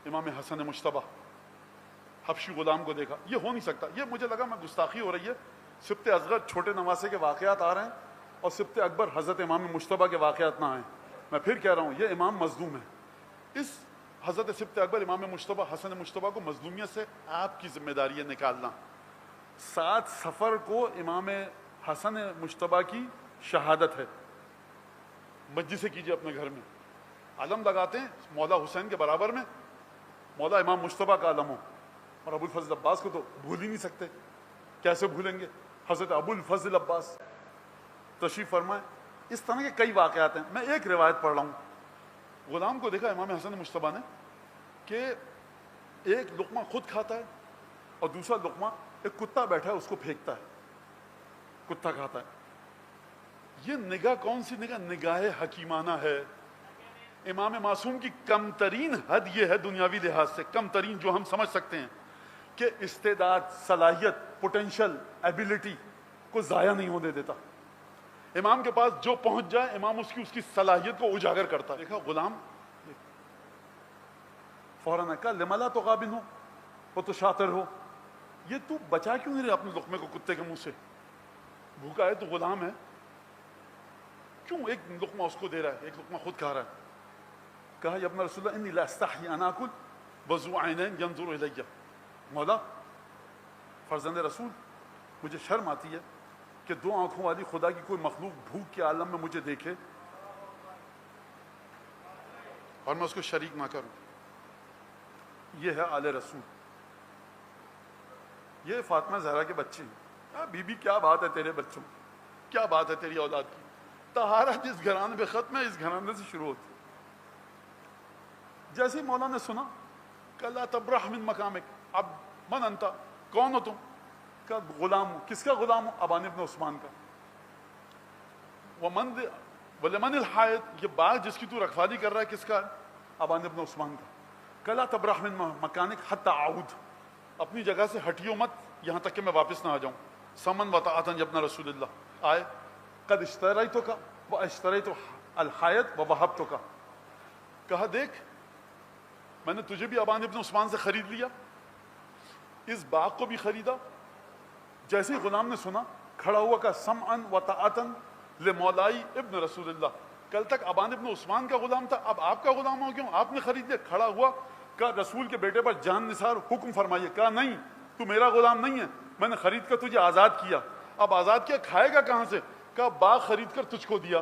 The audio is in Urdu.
امام حسن مشتبہ حبشی غلام کو دیکھا. یہ ہو نہیں سکتا. یہ مجھے لگا میں گستاخی ہو رہی ہے, سبط اصغر چھوٹے نواسے کے واقعات آ رہے ہیں اور سبط اکبر حضرت امام مشتبہ کے واقعات نہ آئیں. میں پھر کہہ رہا ہوں یہ امام مظلوم ہے. اس حضرت سبط اکبر امام مشتبہ حسن مشتبہ کو مظلومیت سے آپ کی ذمہ داری ہے نکالنا. 7 صفر کو امام حسن مشتبہ کی شہادت ہے. مجلسیں کیجیے اپنے گھر میں, علم لگاتے ہیں مولا حسین کے برابر میں, مولا امام مشتبہ کا علم ہو. اور ابو الفضل عباس کو تو بھول ہی نہیں سکتے, کیسے بھولیں گے؟ حضرت ابو الفضل عباس تشریف فرمائے. اس طرح کے کئی واقعات ہیں. میں ایک روایت پڑھ رہا ہوں. غلام کو دیکھا امام حسن مشتبہ نے کہ ایک لقمہ خود کھاتا ہے اور دوسرا لقمہ ایک کتا بیٹھا ہے اس کو پھینکتا ہے, کتا کھاتا ہے. یہ نگاہ کون سی نگاہ؟ نگاہ حکیمانہ ہے. امام معصوم کی کم ترین حد یہ ہے دنیاوی لحاظ سے, کم ترین جو ہم سمجھ سکتے ہیں, کہ استعداد, صلاحیت, پوٹینشل, ایبیلٹی کو ضائع نہیں ہونے دیتا. امام کے پاس جو پہنچ جائے امام اس کی صلاحیت کو اجاگر کرتا. دیکھا غلام فوراً کہا لما لا تغابن ہو, وہ تو شاطر ہو, یہ تو بچا کیوں نہیں رہے اپنے لقمے کو کتے کے منہ سے؟ بھوکا ہے تو غلام ہے, کیوں ایک لقمہ اس کو دے رہا ہے, ایک لقمہ خود کھا رہا ہے؟ کہا یا ابن رسول اللہ انی لا استحی ان آکل وذو عینین ینظر الی. مولا فرزند رسول, مجھے شرم آتی ہے کہ 2 آنکھوں والی خدا کی کوئی مخلوق بھوک کے عالم میں مجھے دیکھے اور میں اس کو شریک نہ کروں. یہ ہے آل رسول, یہ فاطمہ زہرا کے بچے ہیں. بی بی کیا بات ہے تیرے بچوں, کیا بات ہے تیری اولاد کی. طہارت جس گھرانے پہ ختم ہے اس گھرانے سے شروع ہوتی. جیسے ہی مولا نے سنا کہ لا تبرح من مقامک, اب من انتا, کون ہو تم؟ کا غلام. کس کا غلام ہو؟ ابان ابن عثمان کا. وَلَمَنِ الْحَائِطِ, یہ باغ جس کی تو رکھوالی کر رہا ہے کس کا ہے؟ ابان ابن عثمان کا. کلا تبرح من مکانک حتی اعود, اپنی جگہ سے ہٹیو مت یہاں تک کہ میں واپس نہ آ جاؤں. سمن وطاعتا ابن رسول اللہ. آئے قد اشتریتک و اشتریت الحائط و وہبتک. کہا دیکھ میں نے تجھے بھی ابان ابن عثمان سے خرید لیا, اس باغ کو بھی خریدا. جیسے ہی غلام نے سنا کھڑا ہوا کہ سمعن وطاعتن لمولائی ابن رسول اللہ. کل تک ابان ابن عثمان کا غلام تھا, اب آپ کا غلام ہو کیوں؟ آپ نے خرید لیا. کھڑا ہوا کہ رسول کے بیٹے پر جان نثار حکم فرمائیے. کہا نہیں, تو میرا غلام نہیں ہے, میں نے خرید کر تجھے آزاد کیا. اب آزاد کیا, کھائے گا کہاں سے؟ کہا باغ خرید کر تجھ کو دیا.